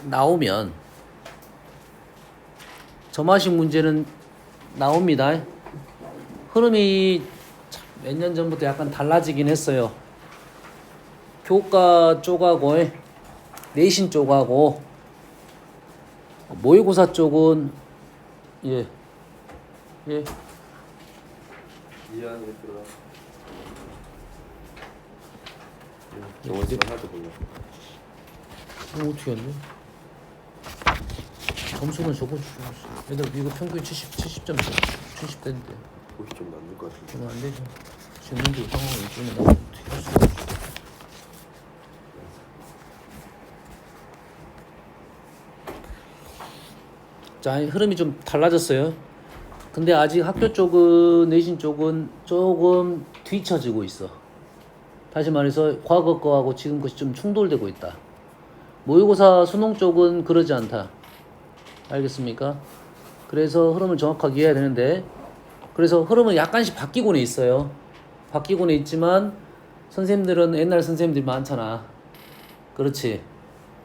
나오면 점화식 문제는 나옵니다. 흐름이 몇 년 전부터 약간 달라지긴 했어요. 교과 쪽하고 내신 쪽하고 모의고사 쪽은 예. 이해하겠더라. 영어지가 하나도 몰라. 어떻게 했네? 점수는 저거 주셨어. 얘들 이거 평균 70점 70대인데 50점 남을 것 같은데. 그러면 안 되죠. 지금 문제 상황을 이쪽에 나 어떻게 할 수가 없어. 자, 흐름이 좀 달라졌어요. 근데 아직 학교 쪽은 내신 쪽은 조금 뒤처지고 있어. 다시 말해서 과거 거하고 지금 것이 좀 충돌되고 있다. 모의고사 수능 쪽은 그러지 않다. 알겠습니까? 그래서 흐름을 정확하게 이해해야 되는데, 그래서 흐름은 약간씩 바뀌고는 있어요. 바뀌고는 있지만 선생님들은 옛날 선생님들이 많잖아. 그렇지.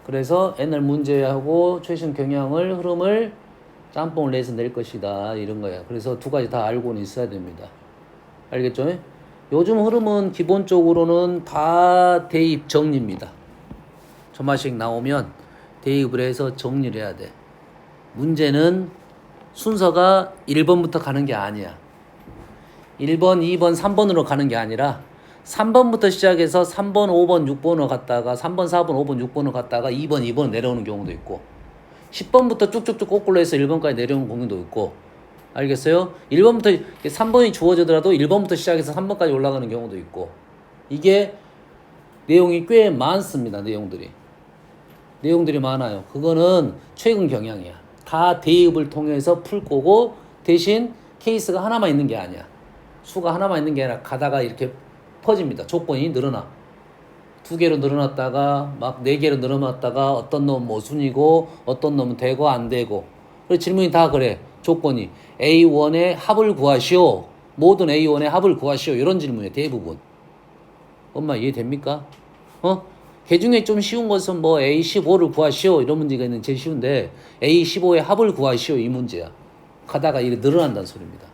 그래서 옛날 문제하고 최신 경향을 흐름을 짬뽕을 내서 낼 것이다 이런 거야. 그래서 두 가지 다 알고는 있어야 됩니다. 알겠죠? 요즘 흐름은 기본적으로는 다 대입 정리입니다. 점화식 나오면 대입을 해서 정리를 해야 돼. 문제는 순서가 1번부터 가는 게 아니야. 1번, 2번, 3번으로 가는 게 아니라 3번부터 시작해서 3번, 5번, 6번으로 갔다가 3번, 4번, 5번, 6번으로 갔다가 2번, 2번 내려오는 경우도 있고 10번부터 쭉쭉쭉 거꾸로 해서 1번까지 내려오는 경우도 있고 알겠어요? 1번부터 3번이 주어지더라도 1번부터 시작해서 3번까지 올라가는 경우도 있고 이게 내용이 꽤 많습니다. 내용들이 많아요. 그거는 최근 경향이야. 다 대입을 통해서 풀 거고 대신 케이스가 하나만 있는 게 아니야. 수가 하나만 있는 게 아니라 가다가 이렇게 퍼집니다. 조건이 늘어나. 2개로 늘어났다가 막 4개로 늘어났다가 어떤 놈은 모순이고 어떤 놈은 되고 안 되고. 그래서 질문이 다 그래. 조건이 A1의 합을 구하시오. 모든 A1의 합을 구하시오. 이런 질문이에요. 대부분. 엄마 이해됩니까? 그 중에 좀 쉬운 것은 뭐 A15를 구하시오. 이런 문제가 있는 제일 쉬운데 A15의 합을 구하시오. 이 문제야. 가다가 이게 늘어난다는 소리입니다.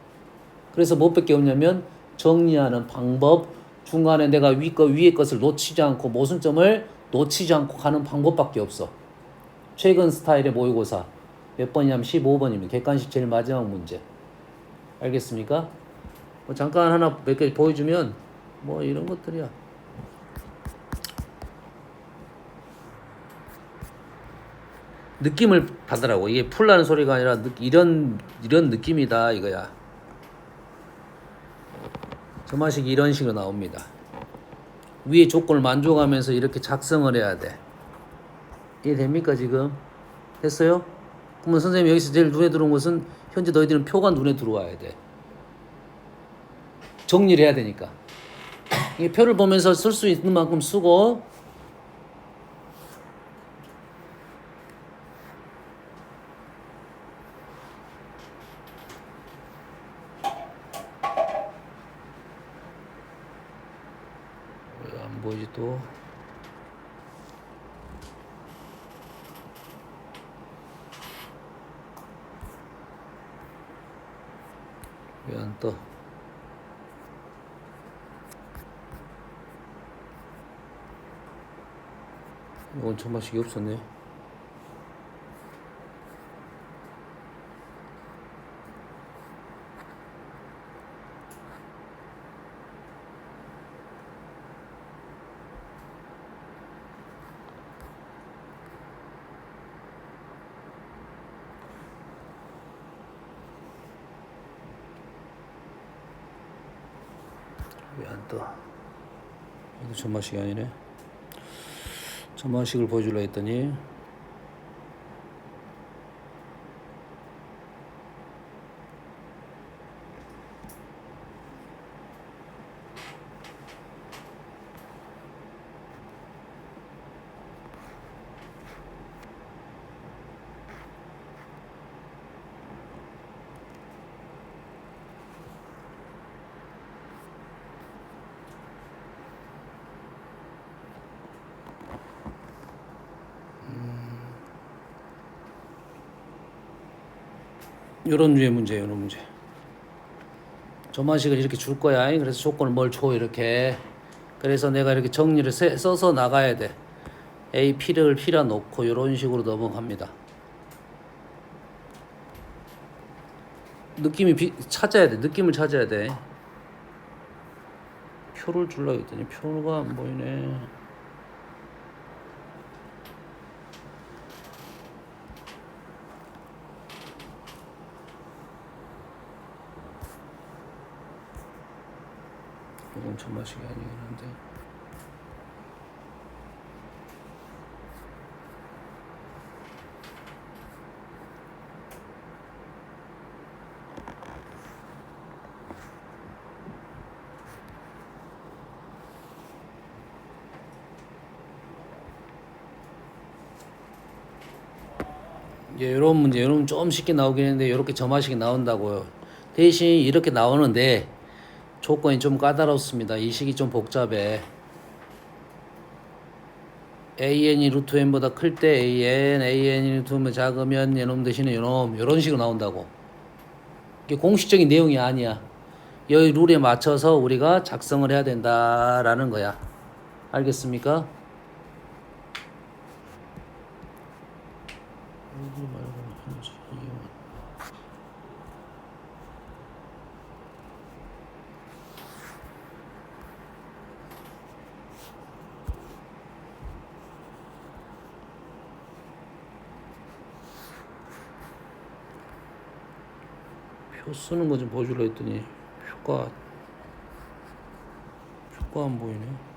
그래서 뭐 밖에 없냐면 정리하는 방법, 중간에 내가 위의 것을 놓치지 않고 모순점을 놓치지 않고 가는 방법밖에 없어. 최근 스타일의 모의고사 몇 번이냐면 15번입니다. 객관식 제일 마지막 문제. 알겠습니까? 뭐 잠깐 하나 몇 개 보여주면 뭐 이런 것들이야. 느낌을 받으라고. 이게 풀라는 소리가 아니라 이런 느낌이다 이거야. 점화식이 이런 식으로 나옵니다. 위의 조건을 만족하면서 이렇게 작성을 해야 돼. 이해됩니까 지금? 됐어요? 그러면 선생님이 여기서 제일 눈에 들어온 것은 현재 너희들은 표가 눈에 들어와야 돼. 정리를 해야 되니까. 이 표를 보면서 쓸 수 있는 만큼 쓰고 왜 안 보이지 또? 왜 안 떠? 이건 점화식이 없었네. 왜 안 떠? 이거 점화식이 아니네. 점화식을 보여주려 했더니 요런 류의 문제, 요런 문제. 점화식을 이렇게 줄 거야. 그래서 조건을 뭘 줘, 이렇게. 그래서 내가 이렇게 정리를 써서 나가야 돼. A, P를 P라 놓고 요런 식으로 넘어갑니다. 찾아야 돼. 느낌을 찾아야 돼. 표를 줄라 했더니 표가 안 보이네. 이건 점화식이 아니긴 한데. 예, 이런 문제, 이런 좀 쉽게 나오긴 했는데 이렇게 점화식이 나온다고요. 대신 이렇게 나오는데 조건이 좀 까다롭습니다. 이 식이 좀 복잡해. an이 루트 n보다 클 때 an이 루트 n보다 작으면 얘놈 대신에 얘놈 이런 식으로 나온다고. 이게 공식적인 내용이 아니야. 여기 룰에 맞춰서 우리가 작성을 해야 된다라는 거야. 알겠습니까? 표 쓰는 거 좀 보여주려 했더니 표가 안 보이네.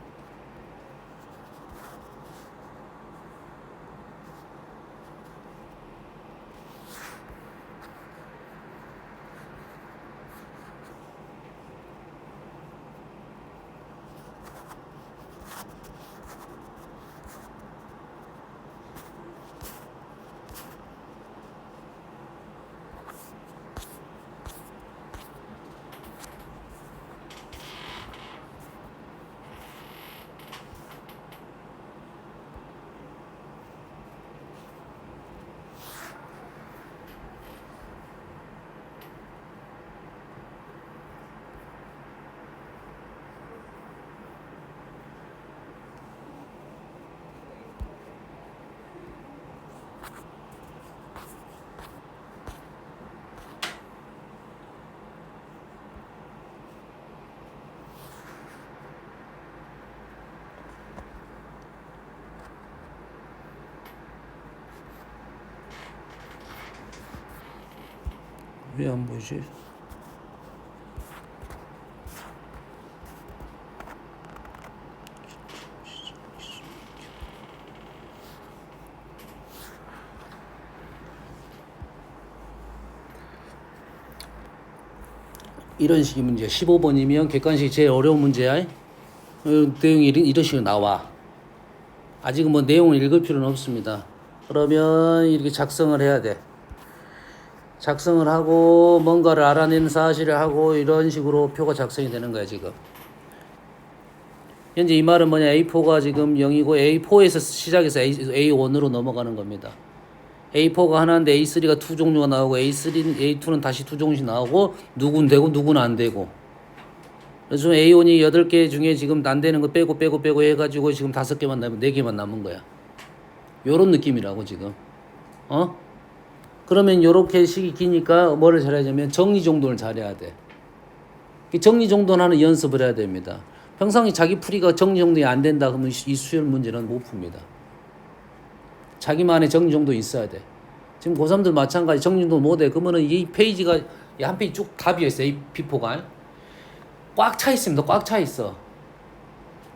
왜 안 보이지? 이런 식의 문제 15번이면 객관식이 제일 어려운 문제야. 내용이 이런 식으로 나와. 아직은 뭐 내용을 읽을 필요는 없습니다. 그러면 이렇게 작성을 해야 돼. 작성을 하고 뭔가를 알아내는 사실을 하고 이런 식으로 표가 작성이 되는 거야 지금. 현재 이 말은 뭐냐, A4가 지금 0이고 A4에서 시작해서 A1으로 넘어가는 겁니다. A4가 하나인데 A3가 두 종류가 나오고 A2는 다시 두 종류씩 나오고 누군 되고 누군 안 되고. 그래서 A1이 8개 중에 지금 안 되는 거 빼고 해가지고 지금 5개만 남으면 4개만 남은 거야. 요런 느낌이라고 지금. 그러면 요렇게 식이 기니까 뭐를 잘해야냐면 정리정돈을 잘해야 돼. 정리정돈하는 연습을 해야 됩니다. 평상시 자기 풀이가 정리정돈이 안 된다 그러면 이 수열 문제는 못 풉니다. 자기만의 정리정돈이 있어야 돼. 지금 고3들 마찬가지 정리정돈 못해. 그러면은 이 페이지가 한 페이지 쭉 다 비어있어. 이 비포가 꽉 차 있습니다. 꽉 차 있어.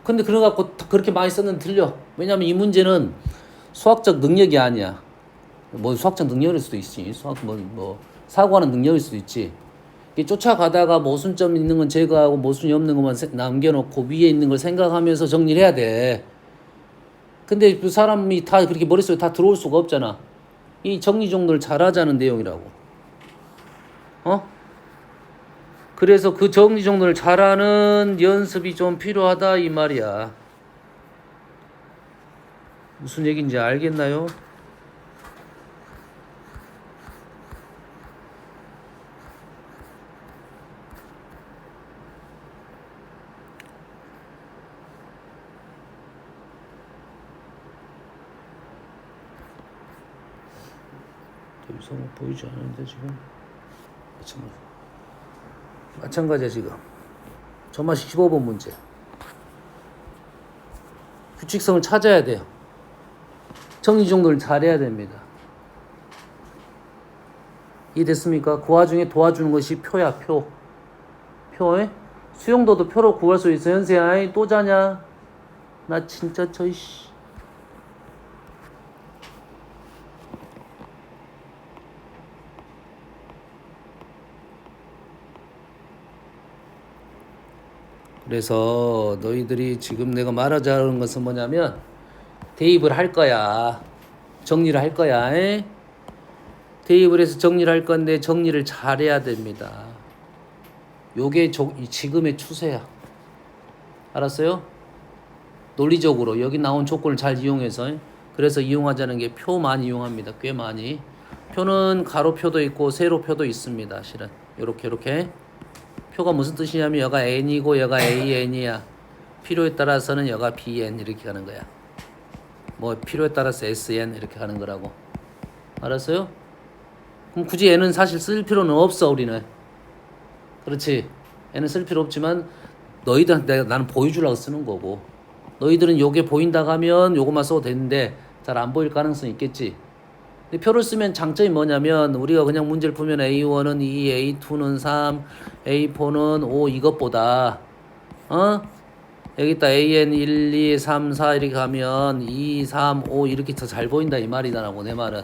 근데 그래갖고 그렇게 많이 썼는데 틀려. 왜냐면 이 문제는 수학적 능력이 아니야. 뭐 수학적 능력일 수도 있지. 사고하는 능력일 수도 있지. 쫓아가다가 모순점 있는 건 제거하고 모순이 없는 것만 남겨놓고 위에 있는 걸 생각하면서 정리를 해야 돼. 근데 그 사람이 다 그렇게 머릿속에 다 들어올 수가 없잖아. 이 정리정돈을 잘하자는 내용이라고. 그래서 그 정리정돈을 잘하는 연습이 좀 필요하다 이 말이야. 무슨 얘기인지 알겠나요? 더 이상 보이지 않는데 지금 마찬가지야 지금. 점화식 15번 문제. 규칙성을 찾아야 돼요. 정리 정도를 잘해야 됩니다. 이해됐습니까? 그 와중에 도와주는 것이 표야, 표. 표에 수용도도 표로 구할 수 있어. 현세야, 또 자냐? 나 진짜 저이씨. 그래서 너희들이 지금 내가 말하자는 것은 뭐냐면 대입을 할 거야. 정리를 할 거야. 에? 대입을 해서 정리를 할 건데 정리를 잘해야 됩니다. 요게 지금의 추세야. 알았어요? 논리적으로 여기 나온 조건을 잘 이용해서. 그래서 이용하자는 게 표 많이 이용합니다. 꽤 많이. 표는 가로표도 있고 세로표도 있습니다. 실은 요렇게 표가 무슨 뜻이냐면 여가 n이고 여가 an이야. 필요에 따라서는 여가 bn 이렇게 가는 거야. 뭐 필요에 따라서 sn 이렇게 가는 거라고. 알았어요? 그럼 굳이 n은 사실 쓸 필요는 없어. 우리는. 그렇지. n은 쓸 필요 없지만 너희들한테 나는 보여주려고 쓰는 거고, 너희들은 요게 보인다고 하면 요것만 써도 되는데 잘 안 보일 가능성이 있겠지. 근데 표를 쓰면 장점이 뭐냐면 우리가 그냥 문제를 풀면 A1은 2, A2는 3, A4는 5 이것보다 여기다 AN 1, 2, 3, 4 이렇게 가면 2, 3, 5 이렇게 더 잘 보인다 이 말이다라고 내 말은.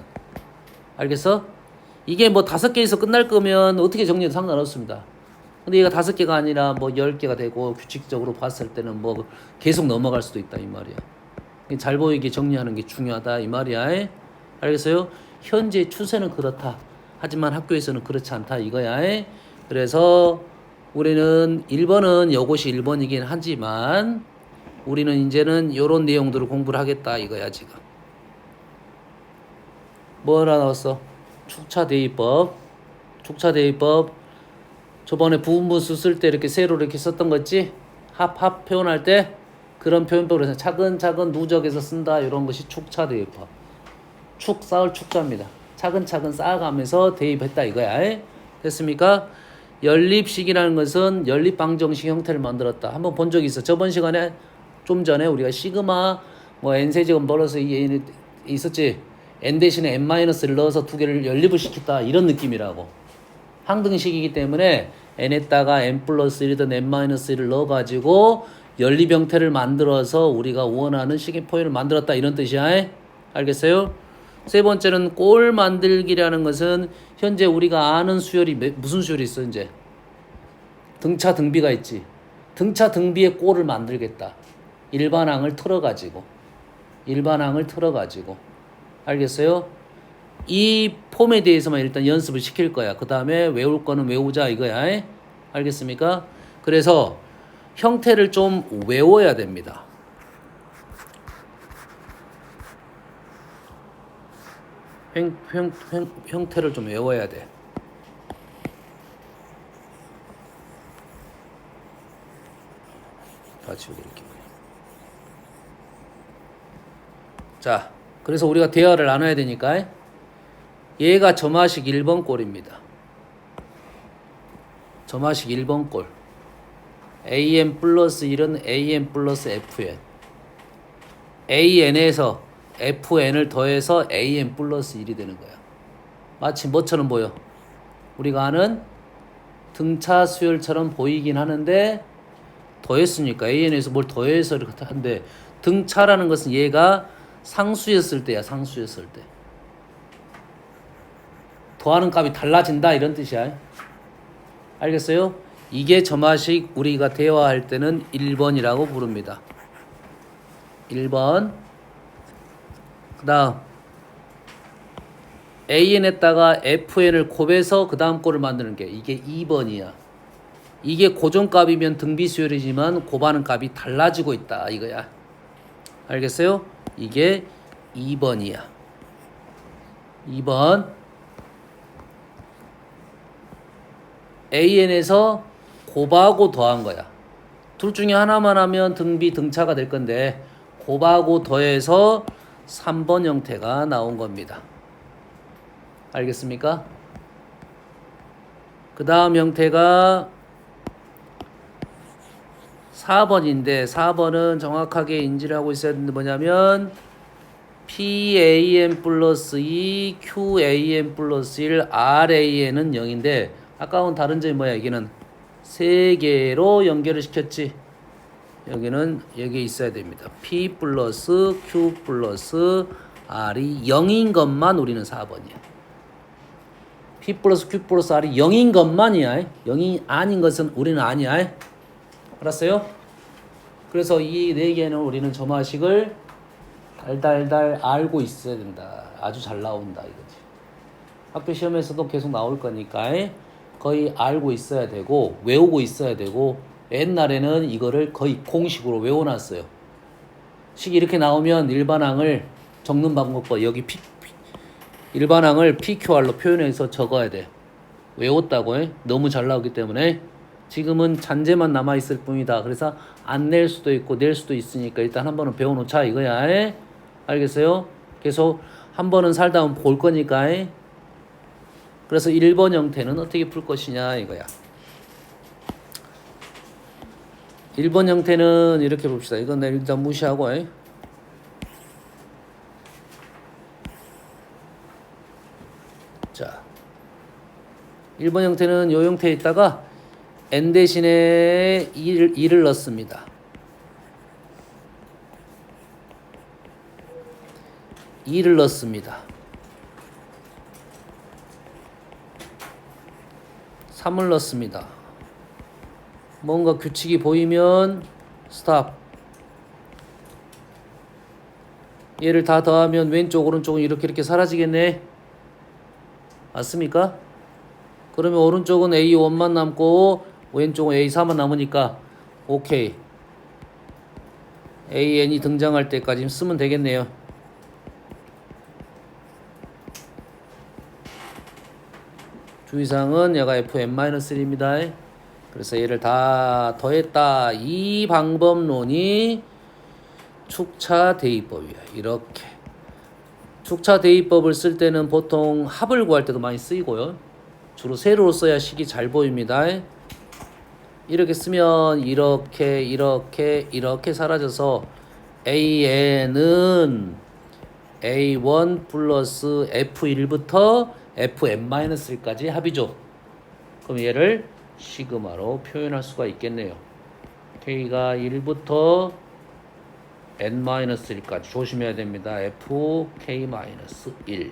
알겠어? 이게 뭐 5개에서 끝날 거면 어떻게 정리해도 상관없습니다. 근데 얘가 5개가 아니라 뭐 10개가 되고 규칙적으로 봤을 때는 뭐 계속 넘어갈 수도 있다 이 말이야. 잘 보이게 정리하는 게 중요하다 이 말이야. 알겠어요? 현재 추세는 그렇다. 하지만 학교에서는 그렇지 않다 이거야. 그래서 우리는 1번은 요것이 1번이긴 하지만 우리는 이제는 요런 내용들을 공부를 하겠다 이거야 지금. 뭐라 나왔어? 축차대입법. 축차대입법. 저번에 부분분수 쓸 때 이렇게 세로 이렇게 썼던 거 있지? 합 표현할 때 그런 표현법으로 해서 차근차근 누적해서 쓴다. 이런 것이 축차대입법. 축 쌓을 축자입니다. 차근차근 쌓아가면서 대입했다 이거야. 됐습니까? 연립식이라는 것은 연립방정식 형태를 만들었다. 한번 본 적이 있어. 저번 시간에 좀 전에 우리가 시그마 뭐 n세제곱 플러스 2n 있었지. n 대신에 n-를 넣어서 두 개를 연립을 시켰다. 이런 느낌이라고. 항등식이기 때문에 n에다가 n 플러스 1이든 n-1을 넣어가지고 연립 형태를 만들어서 우리가 원하는 식의 표현을 만들었다. 이런 뜻이야. 알겠어요? 세 번째는 꼴 만들기라는 것은 현재 우리가 아는 수열이 무슨 수열이 있어 이제? 등차 등비가 있지. 등차 등비의 꼴을 만들겠다. 일반항을 틀어가지고. 알겠어요? 이 폼에 대해서만 일단 연습을 시킬 거야. 그 다음에 외울 거는 외우자 이거야. 알겠습니까? 그래서 형태를 좀 외워야 됩니다. 형태를 좀 외워야 돼. 같이 이렇게. 자, 그래서 우리가 대화를 나눠야 되니까 얘가 점화식 1번 꼴입니다. 점화식 1번 꼴. AN 플러스 1은 AN 플러스 FN. AN에서 FN을 더해서 AN 플러스 1이 되는 거야. 마치 뭐처럼 보여? 우리가 아는 등차 수열처럼 보이긴 하는데 더했으니까 AN에서 뭘 더해서 이렇게 하는데 등차라는 것은 얘가 상수였을 때야. 상수였을 때. 더하는 값이 달라진다 이런 뜻이야. 알겠어요? 이게 점화식 우리가 대화할 때는 1번이라고 부릅니다. 1번. 그 다음 AN에다가 FN을 곱해서 그 다음 꼴을 만드는 게 이게 2번이야. 이게 고정값이면 등비수열이지만 곱하는 값이 달라지고 있다 이거야. 알겠어요? 이게 2번이야. 2번. AN에서 곱하고 더한 거야. 둘 중에 하나만 하면 등비 등차가 될 건데 곱하고 더해서 3번 형태가 나온 겁니다. 알겠습니까? 그 다음 형태가 4번인데 4번은 정확하게 인지를 하고 있어야 되는데 뭐냐면 PAN 플러스 2, QAN 플러스 1, RAN은 0인데 아까는 다른 점이 뭐야? 여기는 3개로 연결을 시켰지. 여기는 여기에 있어야 됩니다. P 플러스 Q 플러스 R이 0인 것만 우리는 4번이야. P 플러스 Q 플러스 R이 0인 것만이야. 0이 아닌 것은 우리는 아니야. 알았어요? 그래서 이 4개는 우리는 점화식을 달달달 알고 있어야 된다. 아주 잘 나온다 이거지. 학교 시험에서도 계속 나올 거니까 거의 알고 있어야 되고 외우고 있어야 되고 옛날에는 이거를 거의 공식으로 외워놨어요. 식이 이렇게 나오면 일반항을 적는 방법과 여기 일반항을 PQR로 표현해서 적어야 돼. 외웠다고 너무 잘 나오기 때문에 지금은 잔재만 남아있을 뿐이다. 그래서 안 낼 수도 있고 낼 수도 있으니까 일단 한 번은 배워놓자 이거야. 알겠어요? 계속 한 번은 살다 보면 볼 거니까. 그래서 1번 형태는 어떻게 풀 것이냐 이거야. 1번 형태는 이렇게 봅시다. 이건 일단 무시하고. 자, 1번 형태는 이 형태에 있다가 n 대신에 2를 넣습니다. 2를 넣습니다. 3을 넣습니다. 뭔가 규칙이 보이면 스탑. 얘를 다 더하면 왼쪽 오른쪽은 이렇게 사라지겠네. 맞습니까? 그러면 오른쪽은 A1만 남고 왼쪽은 A4만 남으니까 오케이. AN이 등장할 때까지 쓰면 되겠네요. 주의사항은 얘가 FN-1입니다. 그래서 얘를 다 더했다. 이 방법론이 축차 대입법이야. 이렇게. 축차 대입법을 쓸 때는 보통 합을 구할 때도 많이 쓰이고요. 주로 세로로 써야 식이 잘 보입니다. 이렇게 쓰면 이렇게 사라져서 AN은 A1 플러스 F1부터 Fn-1까지 합이죠. 그럼 얘를 시그마로 표현할 수가 있겠네요. K가 1부터 N-1까지 조심해야 됩니다. FK-1.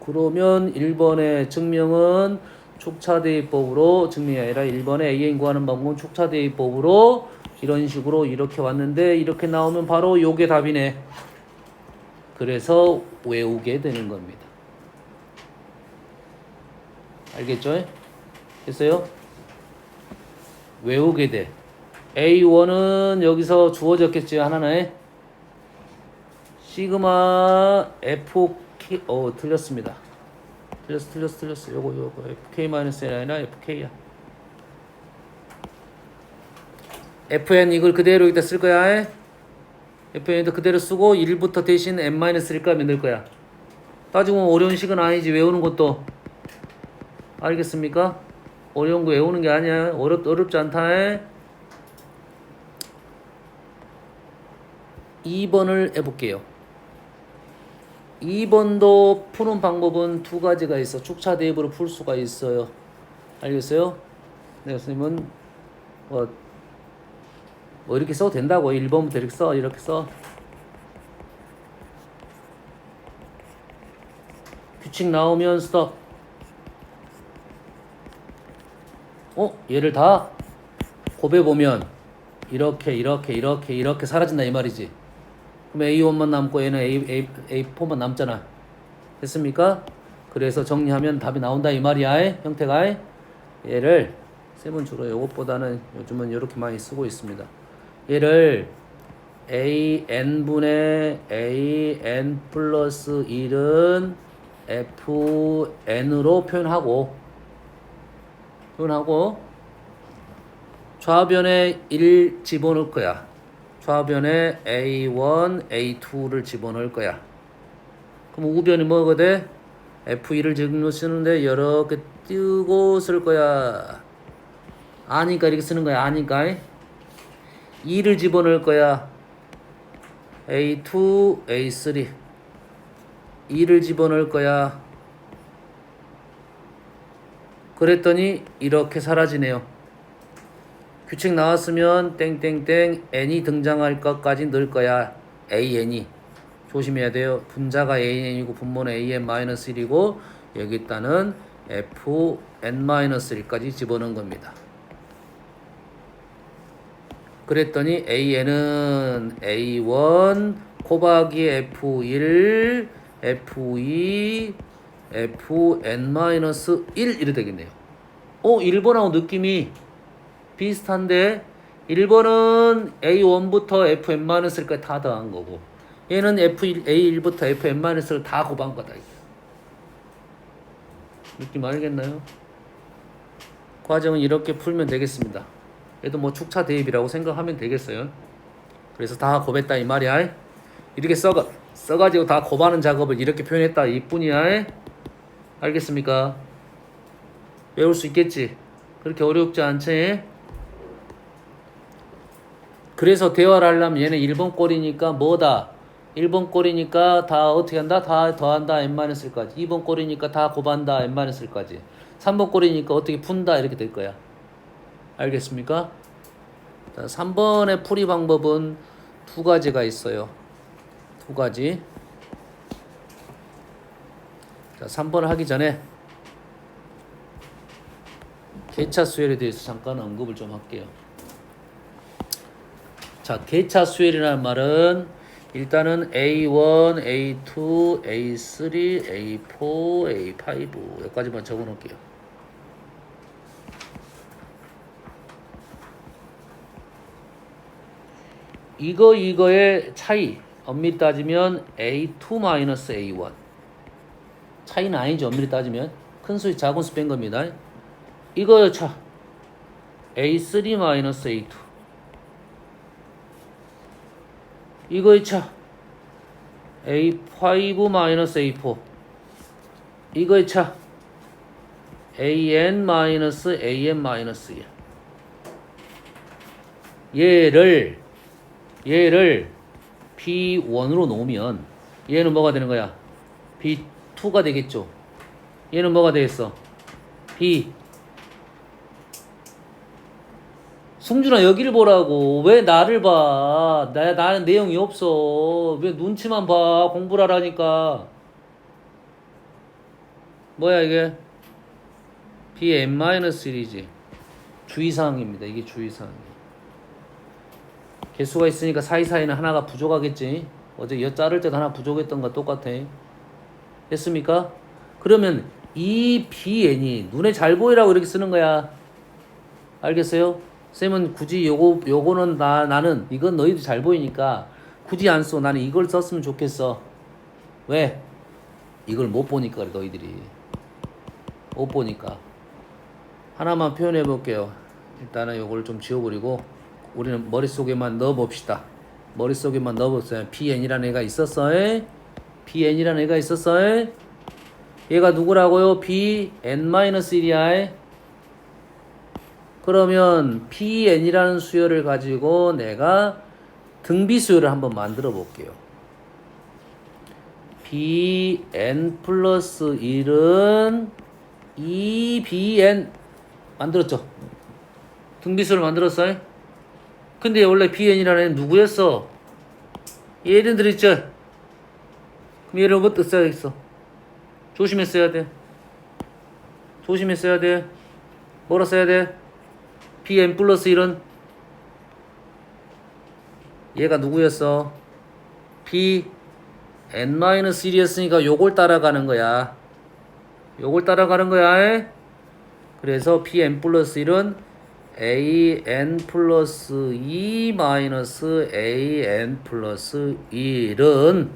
그러면 1번의 증명은 축차대입법으로 증명이 아니라 1번의 AN 구하는 방법은 축차대입법으로 이런 식으로 이렇게 왔는데 이렇게 나오면 바로 요게 답이네. 그래서 외우게 되는 겁니다. 알겠죠? 됐어요? 외우게 돼. A1은 여기서 주어졌겠지 하나는 시그마 FK 틀렸습니다. 틀렸어. 요거 FK-N이 아니라 FK야. FN 이걸 그대로 여기다 쓸 거야. FN도 그대로 쓰고 1부터 대신 N-1까 만들 거야. 따지고 보면 어려운 식은 아니지. 외우는 것도. 알겠습니까? 어려운 거 외우는 게 아니야. 어렵지 않다. 2번을 해볼게요. 2번도 푸는 방법은 두 가지가 있어. 축차 대입으로 풀 수가 있어요. 알겠어요? 네, 선생님은 뭐 이렇게 써도 된다고. 1번부터 이렇게 써. 규칙 나오면 스톱. 얘를 다 곱해 보면 이렇게 사라진다 이 말이지. 그럼 A1만 남고 얘는 A4만 남잖아. 됐습니까? 그래서 정리하면 답이 나온다 이 말이야. 형태가. 얘를 쌤은 주로 이것보다는 요즘은 이렇게 많이 쓰고 있습니다. 얘를 AN분의 AN 플러스 1은 FN으로 표현하고 좌변에 1 집어넣을 거야. 좌변에 A1, A2를 집어넣을 거야. 그럼 우변이 뭐가 돼? F2를 지금 쓰는데 이렇게 띄고 쓸 거야. 아니까 이렇게 쓰는 거야. 아니까 2를 집어넣을 거야. A2, A3 2를 집어넣을 거야. 그랬더니 이렇게 사라지네요. 규칙 나왔으면 땡땡땡 n이 등장할 것까지 넣을 거야. an이 조심해야 돼요. 분자가 an이고 분모는 an-1이고 여기 있다는 fn-1까지 집어넣은 겁니다. 그랬더니 an은 a1 곱하기 f1 f2 fn-1 이래 되겠네요. 1번하고 느낌이 비슷한데 1번은 a1부터 fn-1까지 다 더한 거고 얘는 a1부터 fn-를 다 곱한 거다. 느낌 알겠나요? 과정은 이렇게 풀면 되겠습니다. 얘도 뭐 축차 대입이라고 생각하면 되겠어요. 그래서 다 곱했다 이 말이야. 이렇게 써가지고 다 곱하는 작업을 이렇게 표현했다 이뿐이야. 알겠습니까? 외울 수 있겠지? 그렇게 어렵지 않지? 그래서 대화를 하려면 얘는 1번 꼴이니까 뭐다? 1번 꼴이니까 다 어떻게 한다? 다 더한다 n-까지 2번 꼴이니까 다 곱한다 n-까지 3번 꼴이니까 어떻게 푼다 이렇게 될 거야. 알겠습니까? 자, 3번의 풀이 방법은 두 가지가 있어요. 두 가지. 자, 3번을 하기 전에 개차 수열에 대해서 잠깐 언급을 좀 할게요. 자, 개차 수열이라는 말은 일단은 A1, A2, A3, A4, A5 여기까지만 적어 놓을게요. 이거의 차이 엄밀히 따지면 A2-A1 차이는 아니죠. 엄밀히 따지면 큰 수 작은 수 뺀 겁니다. 이거의 차 A3-A2 이거의 차 A5-A4 이거의 차 AN-AN-1 얘를 B1으로 놓으면 얘는 뭐가 되는 거야? B2가 되겠죠. 얘는 뭐가 되겠어? B. 승준아 여기를 보라고. 왜 나를 봐? 나는 내용이 없어. 왜 눈치만 봐? 공부를 하라니까. 뭐야 이게? Bn-1이지. 주의사항입니다. 이게 주의사항이에요. 개수가 있으니까 사이사이는 하나가 부족하겠지. 어제 여 자를 때도 하나 부족했던 거 똑같아. 됐습니까? 그러면 이 BN이 눈에 잘 보이라고 이렇게 쓰는 거야. 알겠어요? 쌤은 굳이 요거는 나는 이건 너희도 잘 보이니까 굳이 안 써. 나는 이걸 썼으면 좋겠어. 왜? 이걸 못 보니까 그래 너희들이. 못 보니까. 하나만 표현해 볼게요. 일단은 요걸 좀 지워버리고 우리는 머릿속에만 넣어봅시다. 머릿속에만 넣어보세요. BN이라는 애가 있었어. BN이라는 애가 있었어. 얘가 누구라고요? BN-1이야. 그러면 BN이라는 수열을 가지고 내가 등비 수열을 한번 만들어 볼게요. BN 플러스 1은 2BN 만들었죠? 등비 수열 만들었어요? 근데 원래 BN이라는 애는 누구였어? 얘네들 있죠? 그럼 얘를 어떻게 써야겠어? 조심해 써야 돼. 조심해 써야 돼. 뭐라 써야 돼? BN 플러스 1은 얘가 누구였어? BN-1이었으니까 요걸 따라가는 거야. 요걸 따라가는 거야. 그래서 BN 플러스 1은 AN 플러스 2 마이너스 AN 플러스 1은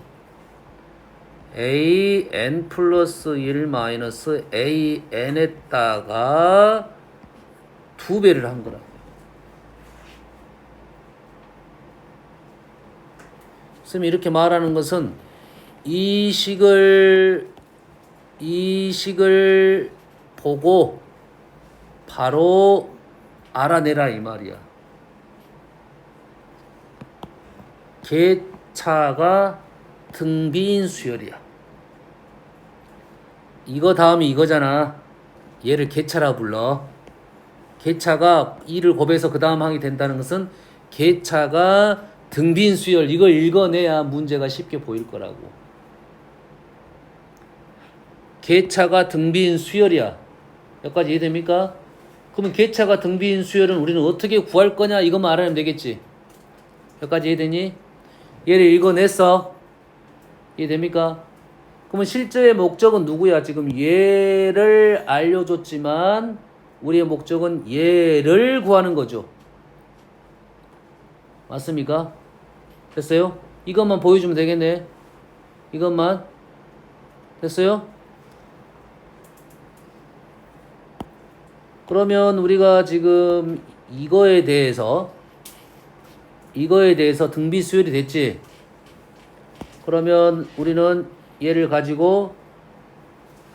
AN 플러스 1 마이너스 AN에다가 2배를 한 거라고. 선생님이 이렇게 말하는 것은 이 식을 이 식을 보고 바로 알아내라 이 말이야. 개차가 등비인 수열이야. 이거 다음이 이거잖아. 얘를 개차라 불러. 개차가 2를 곱해서 그 다음 항이 된다는 것은 개차가 등비인 수열. 이걸 읽어내야 문제가 쉽게 보일 거라고. 개차가 등비인 수열이야. 여기까지 이해됩니까? 그러면 개차가 등비인 수열은 우리는 어떻게 구할 거냐 이것만 알아내면 되겠지. 여기까지 이해되니? 얘를 읽어냈어. 이해됩니까? 그러면 실제의 목적은 누구야? 지금 얘를 알려줬지만 우리의 목적은 얘를 구하는 거죠. 맞습니까? 됐어요? 이것만 보여주면 되겠네. 이것만. 됐어요? 그러면 우리가 지금 이거에 대해서 등비 수열이 됐지? 그러면 우리는 얘를 가지고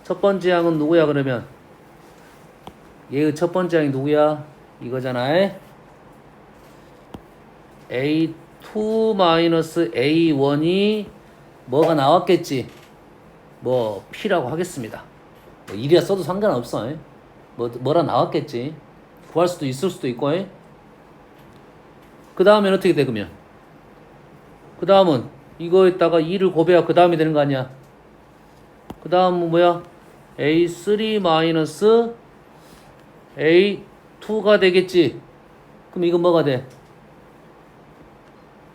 첫 번째 항은 누구야 그러면? 얘의 첫 번째 항이 누구야? 이거잖아. A2-A1이 뭐가 나왔겠지? 뭐 P라고 하겠습니다. 뭐 1이라 써도 상관없어. 뭐라 나왔겠지? 구할 수도 있을 수도 있고. 그 다음엔 어떻게 돼 그러면? 그 다음은 이거에다가 2를 곱해야 그 다음이 되는 거 아니야? 그 다음은 뭐야? A3-A2가 되겠지? 그럼 이건 뭐가 돼?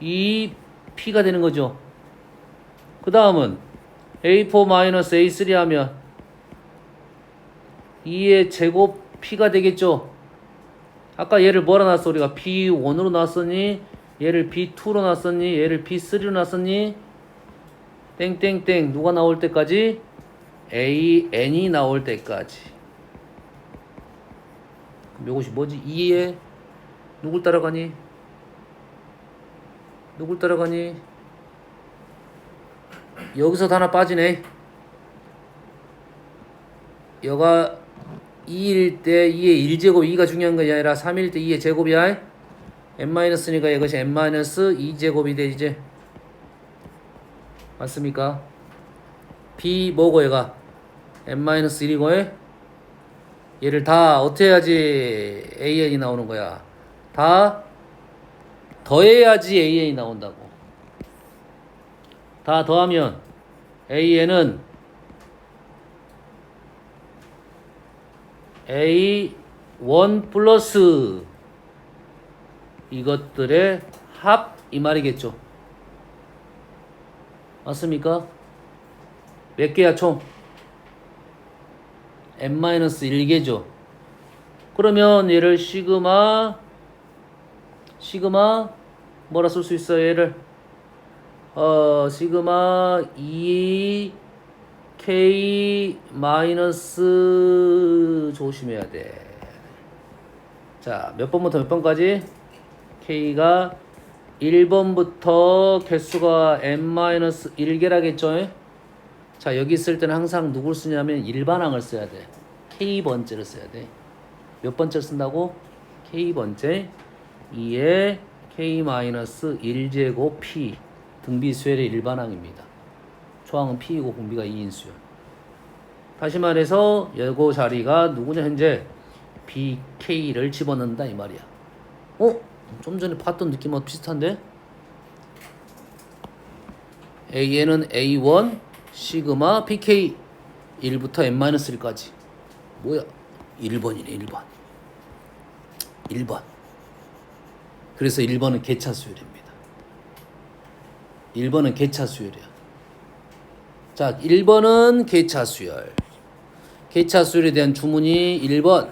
2P가 되는 거죠. 그 다음은 A4-A3 하면 2의 제곱 P가 되겠죠. 아까 얘를 뭐라 놨어? 우리가 B1으로 놨었니? 얘를 B2로 놨었니? 얘를 B3로 놨었니? 땡땡땡 누가 나올 때까지? AN이 나올 때까지. 그럼 이것이 뭐지? 2에 누굴 따라가니? 누굴 따라가니? 여기서 하나 빠지네. 여가 2일 때 2의 1제곱 2가 중요한 것이 아니라 3일 때 2의 제곱이야. n-니까 이것이 n-2제곱이 돼 이제. 맞습니까? b 뭐고 얘가 n-1이고 얘를 다 어떻게 해야지 an이 나오는 거야. 다 더해야지 an이 나온다고. 다 더하면 an은 A1 플러스 이것들의 합 이 말이겠죠. 맞습니까? 몇 개야 총? n-1개죠. 그러면 얘를 시그마 뭐라 쓸 수 있어요 얘를? 시그마 2 K 마이너스 조심해야 돼. 자, 몇 번부터 몇 번까지? K가 1번부터 개수가 n-1개라겠죠? 자, 여기 있을 때는 항상 누굴 쓰냐면 일반항을 써야 돼. K번째를 써야 돼. 몇 번째를 쓴다고? K번째 2에 K-1제곱 P 등비수열의 일반항입니다. 초항은 P이고 공비가 2인 수열. 다시 말해서 여고 자리가 누구냐 현재 BK를 집어넣는다 이 말이야. 좀 전에 봤던 느낌하고 비슷한데? AN은 A1 시그마 PK 1부터 n-1까지. 뭐야? 1번이네 1번. 그래서 1번은 개차 수열입니다. 1번은 개차 수열이야. 자, 1번은 개차 수열. 개차 수열에 대한 주문이 1번.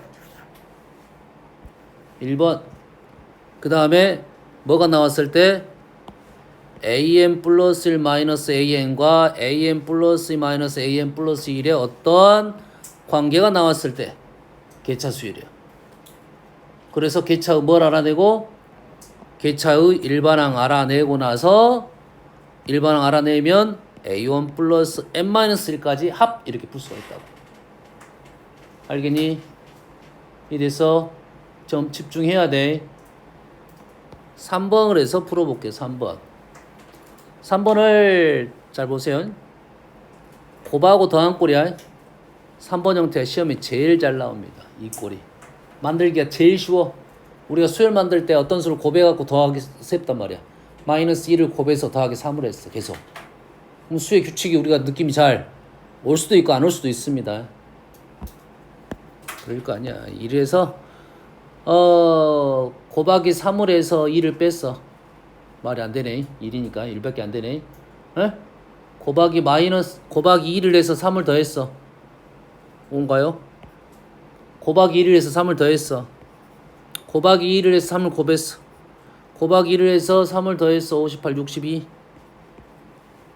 그 다음에 뭐가 나왔을 때 an 플러스 1 마이너스 an과 an 플러스 2 마이너스 an 플러스 1의 어떤 관계가 나왔을 때 개차 수열이야. 그래서 개차의 뭘 알아내고? 개차의 일반항 알아내고 나서 일반항 알아내면 A1 플러스 n-1까지 합 이렇게 풀 수가 있다고. 알겠니? 이래서 좀 집중해야 돼. 3번을 해서 풀어볼게요. 3번. 3번을 잘 보세요. 곱하고 더한 꼴이야. 3번 형태 시험에 제일 잘 나옵니다. 이 꼴이. 만들기가 제일 쉬워. 우리가 수열 만들 때 어떤 수를 곱해갖고 더하기 세웠단 말이야. 마이너스 1을 곱해서 더하기 3을 했어. 계속. 그럼 수의 규칙이 우리가 느낌이 잘 올 수도 있고 안 올 수도 있습니다. 그럴 거 아니야. 이래서 곱하기 3을 해서 1을 뺐어. 말이 안 되네. 1이니까 1밖에 안 되네. 에? 곱하기 2를 해서 3을 더했어. 뭔가요? 곱하기 1을 해서 3을 더했어. 곱하기 2를 해서 3을 곱했어. 곱하기 1을 해서 3을 더했어. 58, 62.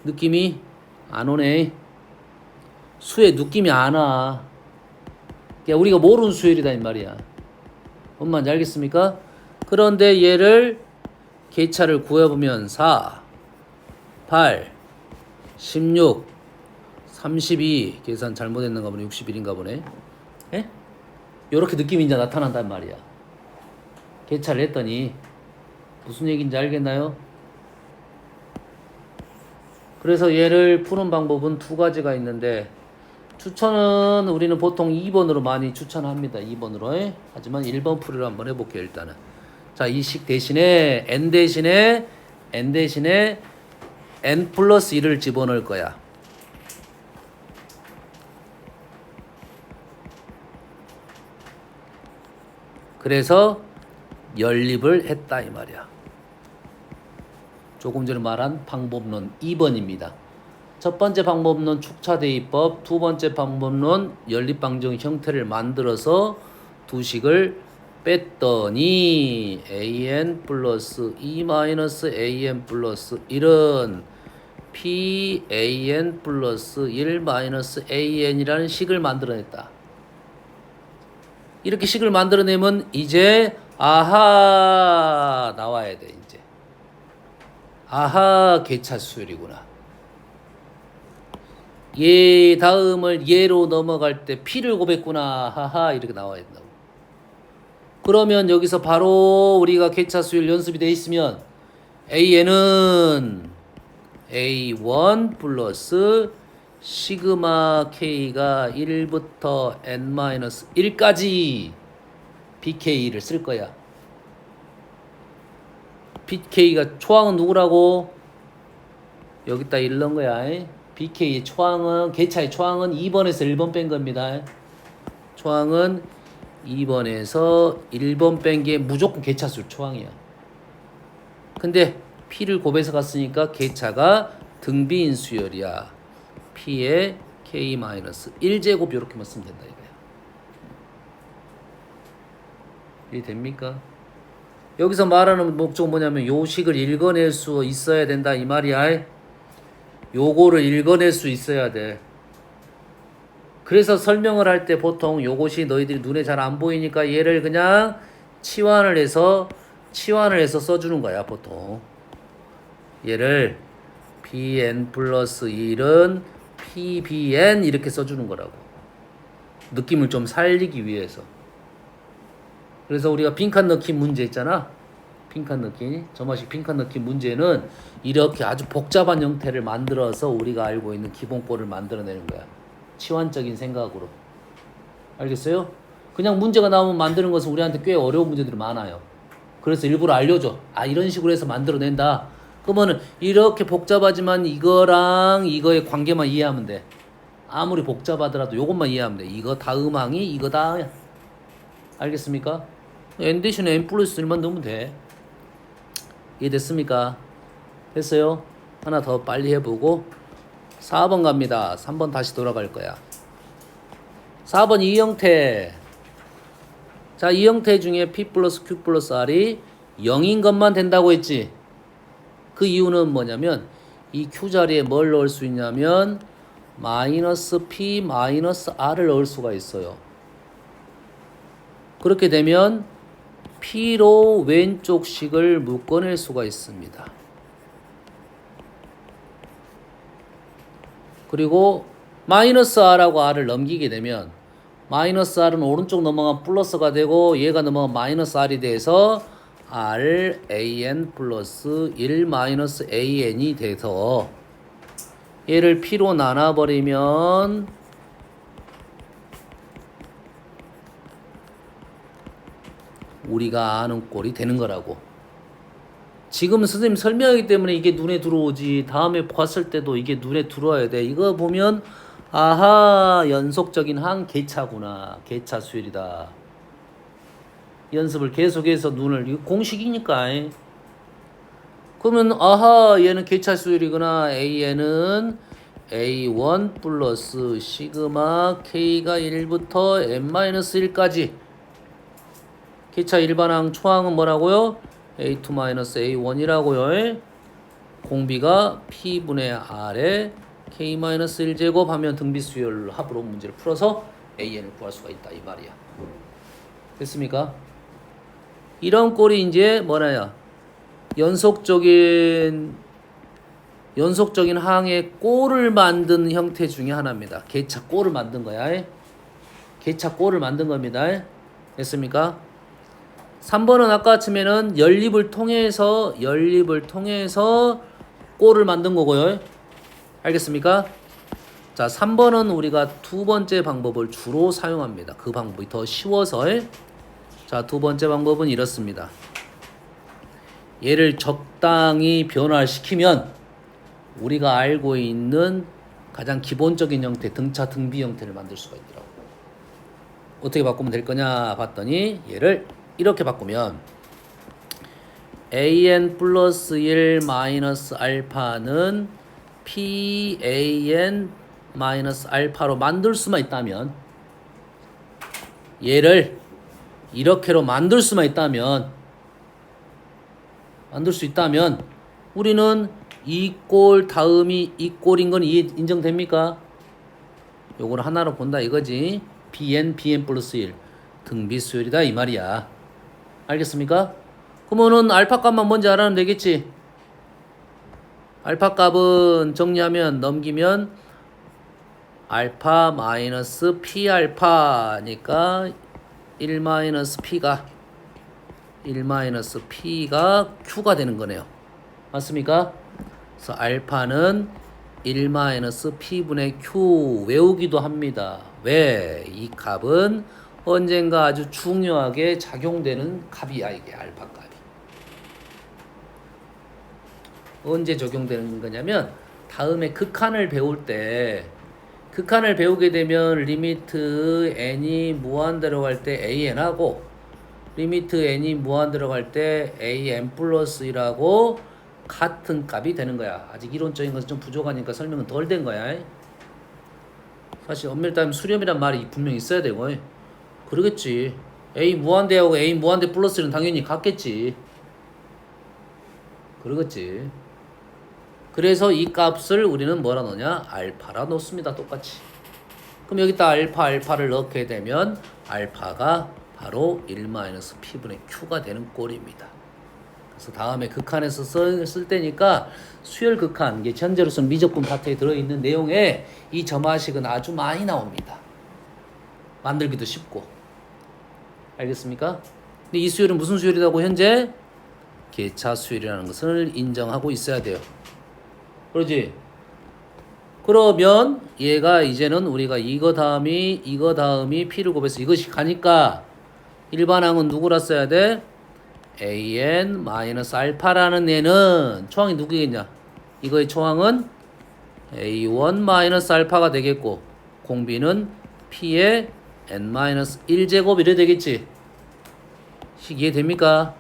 느낌이 안 오네. 수의 느낌이 안 와. 그러니까 우리가 모르는 수열이다 이 말이야. 뭔 말인지 알겠습니까? 그런데 얘를 계차를 구해보면 4, 8, 16, 32 계산 잘못했는가 보네. 61인가 보네. 예? 요렇게 느낌이 이제 나타난단 말이야. 계차를 했더니 무슨 얘기인지 알겠나요? 그래서 얘를 푸는 방법은 두 가지가 있는데 추천은 우리는 보통 2번으로 많이 추천합니다. 2번으로. 예? 하지만 1번 풀이로 한번 해볼게요. 일단은. 자, 이 식 대신에 n 대신에 n 플러스 1을 집어넣을 거야. 그래서 연립을 했다 이 말이야. 조금 전에 말한 방법론 2번입니다. 첫 번째 방법론 축차대입법, 두 번째 방법론 연립방정 형태를 만들어서 두 식을 뺐더니 an 플러스 2 마이너스 an 플러스 1은 pan 플러스 1 마이너스 an이라는 식을 만들어냈다. 이렇게 식을 만들어내면 이제 아하 나와야 돼. 이제 아하 계차 수열이구나. 얘 다음을 얘로 넘어갈 때 p를 곱했구나. 하하 이렇게 나와야 된다고. 그러면 여기서 바로 우리가 계차 수열 연습이 돼 있으면 an은 a1 플러스 시그마 k가 1부터 n-1까지 bk를 쓸 거야. bk가 초항은 누구라고? 여기다 1 넣은 거야. bk의 초항은 계차의 초항은 2번에서 1번 뺀 겁니다. 초항은 2번에서 1번 뺀 게 무조건 계차수 초항이야. 근데 p를 곱해서 갔으니까 계차가 등비인 수열이야. p의 k-1제곱 이렇게만 쓰면 된다 이거야. 이해됩니까? 여기서 말하는 목적은 뭐냐면 요 식을 읽어낼 수 있어야 된다 이 말이야. 요거를 읽어낼 수 있어야 돼. 그래서 설명을 할 때 보통 요것이 너희들이 눈에 잘 안 보이니까 얘를 그냥 치환을 해서 써주는 거야 보통. 얘를 bn 플러스 1은 pbn 이렇게 써주는 거라고. 느낌을 좀 살리기 위해서. 그래서 우리가 빈칸 넣기 문제 있잖아. 빈칸 넣기. 저마식 빈칸 넣기 문제는 이렇게 아주 복잡한 형태를 만들어서 우리가 알고 있는 기본꼴을 만들어내는 거야. 치환적인 생각으로. 알겠어요? 그냥 문제가 나오면 만드는 것은 우리한테 꽤 어려운 문제들이 많아요. 그래서 일부러 알려줘. 아 이런 식으로 해서 만들어낸다. 그러면은 이렇게 복잡하지만 이거랑 이거의 관계만 이해하면 돼. 아무리 복잡하더라도 이것만 이해하면 돼. 이거 다음항이 이거다. 알겠습니까? n 대신에 n 플러스 1만 넣으면 돼. 이해됐습니까? 됐어요? 하나 더 빨리 해보고 4번 갑니다. 3번 다시 돌아갈 거야. 4번 이 형태. 자, 이 형태 중에 p 플러스 q 플러스 r이 0인 것만 된다고 했지. 그 이유는 뭐냐면 이 q 자리에 뭘 넣을 수 있냐면 마이너스 p 마이너스 r을 넣을 수가 있어요. 그렇게 되면 p로 왼쪽 식을 묶어낼 수가 있습니다. 그리고 마이너스 r하고 r을 넘기게 되면 마이너스 r은 오른쪽 넘어가면 플러스가 되고 얘가 넘어가면 마이너스 r이 돼서 r an 플러스 1 마이너스 an이 돼서 얘를 p로 나눠버리면 우리가 아는 꼴이 되는 거라고. 지금 선생님 설명하기 때문에 이게 눈에 들어오지, 다음에 봤을 때도 이게 눈에 들어와야 돼. 이거 보면 아하, 연속적인 항계차구나. 계차 수열이다. 연습을 계속해서 눈을, 이거 공식이니까. 그러면 아하, 얘는 계차 수열이구나. AN은 A1 플러스 시그마 K가 1부터 N-1까지. 계차 일반항 초항은 뭐라고요? A2-A1이라고요. 공비가 P분의 R에 K-1제곱 하면 등비 수열 합으로 문제를 풀어서 AN을 구할 수가 있다 이 말이야. 됐습니까? 이런 꼴이 이제 뭐냐야? 연속적인 항의 꼴을 만든 형태 중에 하나입니다. 계차 꼴을 만든 거야. 계차 꼴을 만든 겁니다. 됐습니까? 3번은 아까 치면은 연립을 통해서 꼴을 만든 거고요. 알겠습니까? 자, 3번은 우리가 두 번째 방법을 주로 사용합니다. 그 방법이 더 쉬워서. 자, 두 번째 방법은 이렇습니다. 얘를 적당히 변화시키면 우리가 알고 있는 가장 기본적인 형태, 등차 등비 형태를 만들 수가 있더라고요. 어떻게 바꾸면 될 거냐 봤더니 얘를 이렇게 바꾸면 an 플러스 1 마이너스 알파는 pan 마이너스 알파로 만들 수만 있다면, 얘를 이렇게로 만들 수 있다면 우리는 이 꼴 다음이 이 꼴인 건 인정됩니까? 요걸 하나로 본다 이거지. bn 플러스 1 등비 수열이다 이 말이야. 알겠습니까? 그러면은 알파 값만 뭔지 알아면 되겠지. 알파 값은 정리하면 넘기면 알파 마이너스 p 알파니까 1 마이너스 p가 q가 되는 거네요. 맞습니까? 그래서 알파는 1 마이너스 p분의 q 외우기도 합니다. 왜? 이 값은 언젠가 아주 중요하게 작용되는 값이야. 이게 알파 값이 언제 적용되는 거냐면 다음에 극한을 배울 때, 극한을 배우게 되면 리미트 n이 무한대로 갈 때 an하고 리미트 n이 무한대로 갈 때 an 플러스 1하고 같은 값이 되는 거야. 아직 이론적인 것은 좀 부족하니까 설명은 덜 된 거야. 사실 엄밀히 따지면 수렴이란 말이 분명히 있어야 되고. 그러겠지. A 무한대하고 A 무한대 플러스는 당연히 같겠지. 그러겠지. 그래서 이 값을 우리는 뭐라 넣냐? 알파라 넣습니다. 똑같이. 그럼 여기다 알파를 넣게 되면 알파가 바로 1-P분의 Q가 되는 꼴입니다. 그래서 다음에 극한에서 쓸 때니까 수열 극한, 이게 현재로서는 미적분 파트에 들어있는 내용에 이 점화식은 아주 많이 나옵니다. 만들기도 쉽고. 알겠습니까? 근데 이 수열은 무슨 수열이라고 현재? 계차 수열이라는 것을 인정하고 있어야 돼요. 그러지? 그러면 얘가 이제는 우리가 이거 다음이 P를 곱해서 이것이 가니까 일반항은 누구라 써야 돼? an 마이너스 알파라는 얘는 초항이 누구겠냐? 이거의 초항은 a1 마이너스 알파가 되겠고 공비는 P의 n-1제곱 이래 되겠지. 이해됩니까?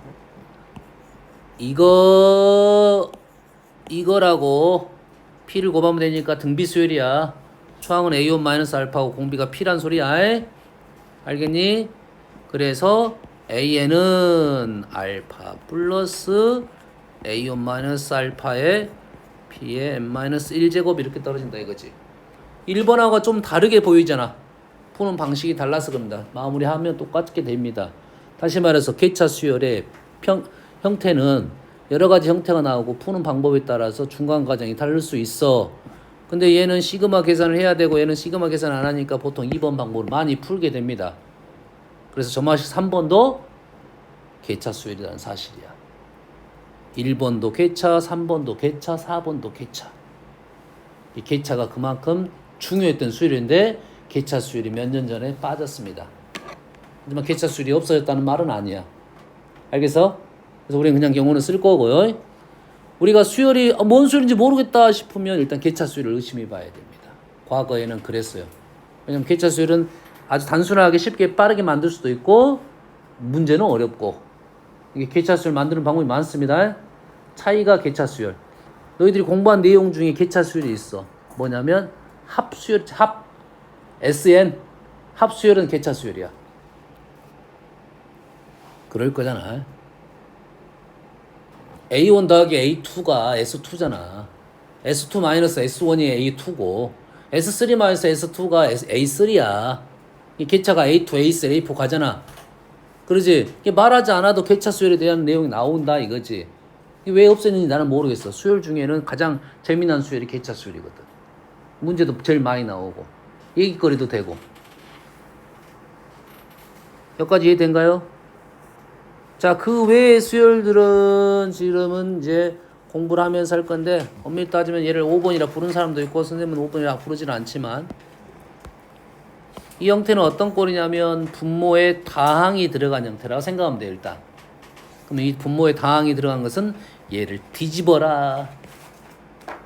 이거라고 P를 곱하면 되니까 등비 수열이야. 초항은 A1 마이너스 알파고 공비가 P란 소리야. 알겠니? 그래서 AN은 알파 플러스 A1 마이너스 알파에 P의 n-1제곱 이렇게 떨어진다 이거지. 1번하고 좀 다르게 보이잖아. 푸는 방식이 달라서 그럽니다. 마무리하면 똑같게 됩니다. 다시 말해서 계차 수열의 형태는 여러 가지 형태가 나오고 푸는 방법에 따라서 중간 과정이 다를 수 있어. 근데 얘는 시그마 계산을 해야 되고 얘는 시그마 계산 안 하니까 보통 2번 방법으로 많이 풀게 됩니다. 그래서 저마식 3번도 개차 수열이라는 사실이야. 1번도 개차, 3번도 개차, 4번도 개차. 이 개차가 그만큼 중요했던 수열인데 개차 수열이 몇 년 전에 빠졌습니다. 하지만 개차 수열이 없어졌다는 말은 아니야. 알겠어? 그래서 우리는 그냥 경우는 쓸 거고요. 우리가 수열이 뭔 수열인지 모르겠다 싶으면 일단 개차 수열을 의심해 봐야 됩니다. 과거에는 그랬어요. 왜냐면 개차 수열은 아주 단순하게 쉽게 빠르게 만들 수도 있고 문제는 어렵고 이게 개차 수열 만드는 방법이 많습니다. 차이가 개차 수열. 너희들이 공부한 내용 중에 개차 수열이 있어. 뭐냐면 합수열, SN 합수열은 개차 수열이야. 그럴 거잖아. A1 더하기 A2가 S2잖아. S2 마이너스 S1이 A2고 S3 마이너스 S2가 A3야. 이 개차가 A2, A3, A4 가잖아. 그러지? 말하지 않아도 개차 수열에 대한 내용이 나온다 이거지. 왜 없애는지 나는 모르겠어. 수열 중에는 가장 재미난 수열이 개차 수열이거든. 문제도 제일 많이 나오고 얘기거리도 되고. 여기까지 이해된가요? 자, 그 외의 수열들은 지금은 이제 공부를 하면서 할 건데 엄밀히 따지면 얘를 5번이라 부른 사람도 있고 선생님은 5번이라 부르지는 않지만 이 형태는 어떤 꼴이냐면 분모에 다항이 들어간 형태라고 생각하면 돼요. 일단 그럼 이 분모에 다항이 들어간 것은 얘를 뒤집어라,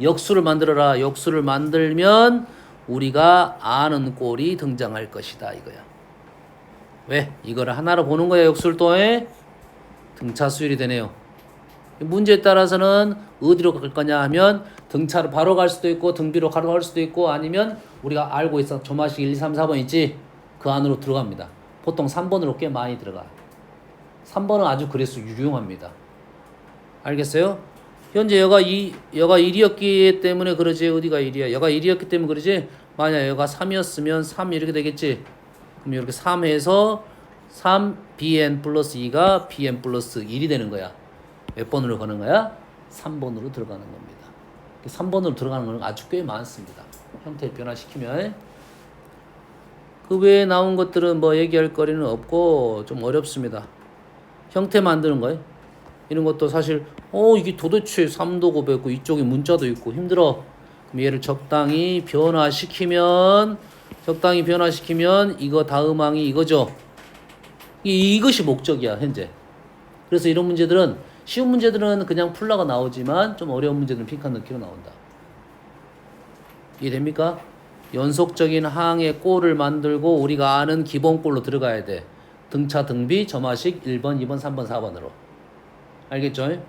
역수를 만들어라. 역수를 만들면 우리가 아는 꼴이 등장할 것이다 이거야. 왜? 이거를 하나로 보는 거야. 역수를 또해 등차 수열이 되네요. 문제에 따라서는 어디로 갈 거냐 하면 등차로 바로 갈 수도 있고 등비로 바로 갈 수도 있고 아니면 우리가 알고 있어 조마식 1, 2, 3, 4번 있지? 그 안으로 들어갑니다. 보통 3번으로 꽤 많이 들어가. 3번은 아주 그래서 유용합니다. 알겠어요? 현재 여가 1이었기 때문에 그러지. 어디가 1이야? 여가 1이었기 때문에 그러지. 만약 여가 3이었으면 3 이렇게 되겠지. 그럼 이렇게 3 해서 3 bn 플러스 2가 bn 플러스 1이 되는 거야. 몇 번으로 가는 거야? 3번으로 들어가는 겁니다. 3번으로 들어가는 건 아주 꽤 많습니다. 형태 변화시키면. 그 외에 나온 것들은 뭐 얘기할 거리는 없고 좀 어렵습니다. 형태 만드는 거예요. 이런 것도 사실 이게 도대체 3도 곱했고 이쪽에 문자도 있고 힘들어. 그럼 얘를 적당히 변화시키면 이거 다음 항이 이거죠. 이것이 목적이야 현재. 그래서 이런 문제들은 쉬운 문제들은 그냥 풀라가 나오지만 좀 어려운 문제들은 픽한 넣기로 나온다. 이해됩니까? 연속적인 항의 꼴을 만들고 우리가 아는 기본꼴로 들어가야 돼. 등차 등비 점화식 1번 2번 3번 4번으로. 알겠죠?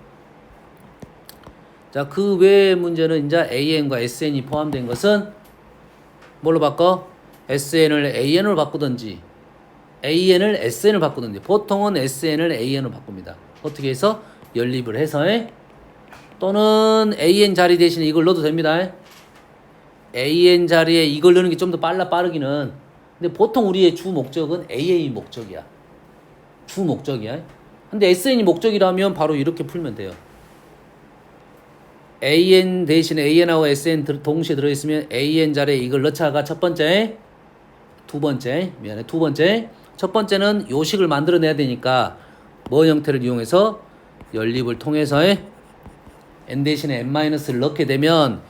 자, 그 외의 문제는 이제 AN과 SN이 포함된 것은 뭘로 바꿔? SN을 AN으로 바꾸든지 AN을 SN을 바꾸든지. 보통은 SN을 AN으로 바꿉니다. 어떻게 해서? 연립을 해서 또는 AN 자리 대신에 이걸 넣어도 됩니다. AN 자리에 이걸 넣는 게 좀 더 빠르기는. 근데 보통 우리의 주 목적은 AA 목적이야. 주 목적이야. 근데 SN이 목적이라면 바로 이렇게 풀면 돼요. AN 대신에 AN하고 SN 동시에 들어있으면 AN 자리에 이걸 넣자가 첫 번째. 두 번째. 첫 번째는 요식을 만들어내야 되니까 뭐 형태를 이용해서 연립을 통해서 n 대신에 n-를 넣게 되면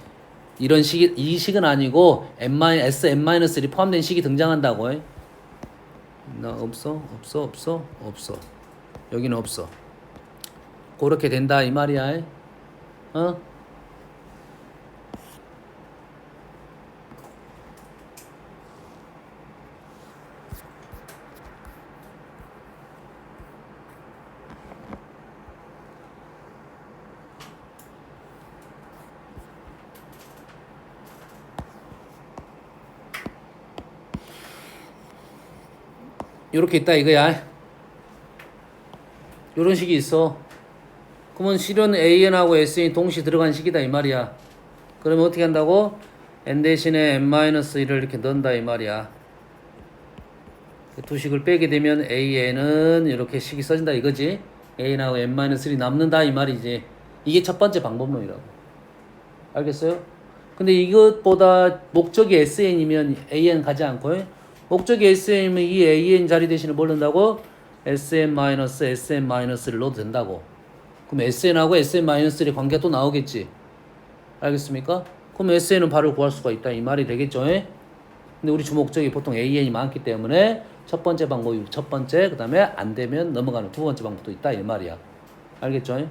이런 식이, 이 식은 아니고 n-1이 포함된 식이 등장한다고. 나 없어. 여기는 없어. 그렇게 된다 이 말이야. 요렇게 있다 이거야. 요런 식이 있어. 그러면 실은 AN하고 SN이 동시에 들어간 식이다 이 말이야. 그러면 어떻게 한다고? n 대신에 n-1을 이렇게 넣는다 이 말이야. 두 식을 빼게 되면 AN은 이렇게 식이 써진다 이거지. AN하고 n-1이 남는다 이 말이지. 이게 첫 번째 방법론이라고. 알겠어요? 근데 이것보다 목적이 SN이면 AN 가지 않고 목적이 SN이면 이 AN 자리 대신에 뭘 넣는다고? SN-SN-를 넣어도 된다고. 그럼 SN하고 SN-의 관계가 또 나오겠지. 알겠습니까? 그럼 SN은 바로 구할 수가 있다. 이 말이 되겠죠? 근데 우리 주목적이 보통 AN이 많기 때문에 첫 번째 방법이 첫 번째, 그 다음에 안 되면 넘어가는 두 번째 방법도 있다. 이 말이야. 알겠죠?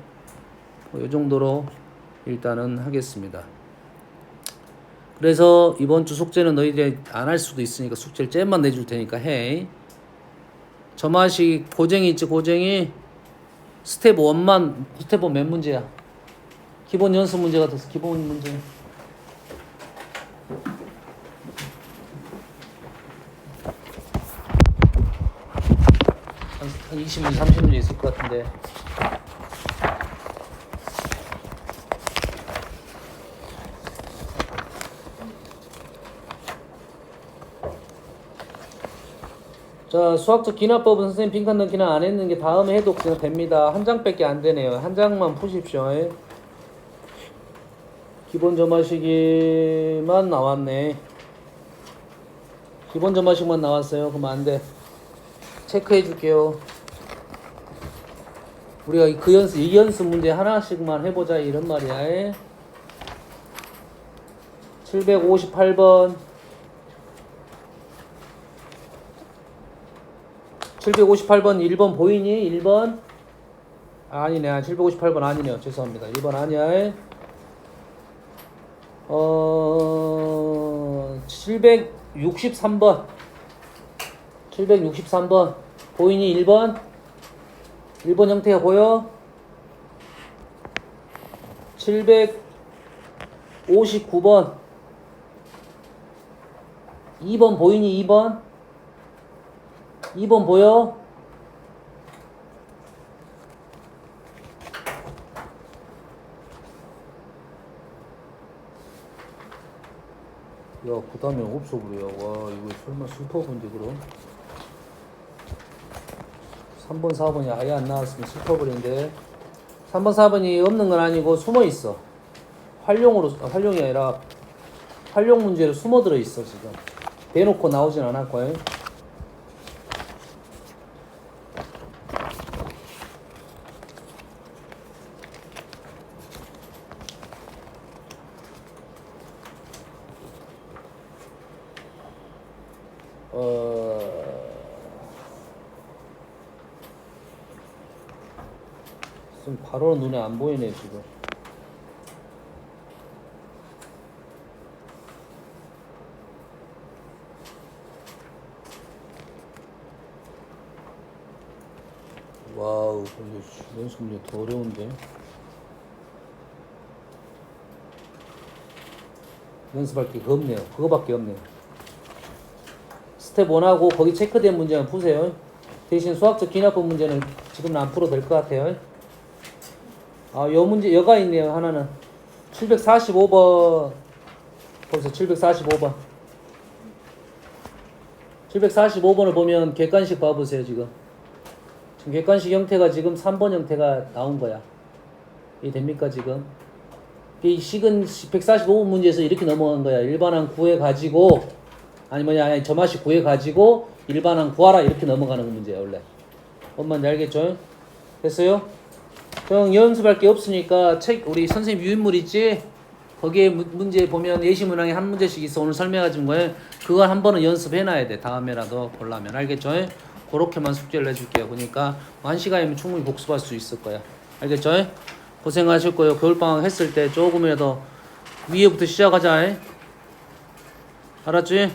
이 정도로 일단은 하겠습니다. 그래서 이번 주 숙제는 너희들이 안 할 수도 있으니까 숙제를 잼만 내줄 테니까 해. 저마식 고쟁이 있지, 고쟁이. 스텝 1만, 스텝 1 몇 문제야? 기본 연습 문제가 돼서 기본 문제. 한 20문제, 30문제 있을 것 같은데. 자, 수학적 기납법은 선생님 빈칸 넣기는 안 했는 게 다음에 해도 그냥 됩니다. 한 장밖에 안 되네요. 한 장만 푸십시오. 기본 점화식이만 나왔네. 기본 점화식만 나왔어요. 그럼 안 돼. 체크해 줄게요. 우리가 이 연습 문제 하나씩만 해보자 이런 말이야. 758번 758번 1번 보이니? 1번? 아니네. 758번 아니네요. 죄송합니다. 1번 아니야. 763번 763번 보이니? 1번? 1번 형태가 보여? 759번 2번 보이니? 2번? 2번 보여? 야, 그 다음에 없어 버려. 와, 이거 설마 슈퍼본데 그럼? 3번, 4번이 아예 안 나왔으면 슈퍼본인데 3번, 4번이 없는 건 아니고 숨어 있어. 활용이 아니라 활용 문제로 숨어 들어 있어 지금. 대놓고 나오진 않았고요. 지금 바로 눈에 안 보이네 지금. 와우, 근데 연습 문제 더 어려운데. 연습할 게 없네요. 그거밖에 없네요. 스텝 1하고 거기 체크된 문제만 푸세요. 대신 수학적 기납법 문제는 지금은 안 풀어도 될 것 같아요. 요 문제, 여가 있네요. 하나는 745번 벌써 745번 745번을 보면 객관식 봐보세요. 지금 객관식 형태가 지금 3번 형태가 나온 거야. 이해 됩니까 지금? 이 식은 145번 문제에서 이렇게 넘어간 거야. 일반항 구해가지고 아니 점화식 구해가지고 일반항 구하라 이렇게 넘어가는 문제야 원래. 뭔 말인지 알겠죠? 됐어요? 형 연습할 게 없으니까 우리 선생님 유인물 있지? 거기에 문제 보면 예시문항에 한 문제씩 있어. 오늘 설명해 준 거에 그걸 한 번은 연습해놔야 돼. 다음에라도 보려면. 알겠죠? 그렇게만 숙제를 해줄게요. 그러니까 1시간이면 충분히 복습할 수 있을 거야. 알겠죠? 고생하실 거예요. 겨울방학 했을 때 조금이라도 위에부터 시작하자. 알았지?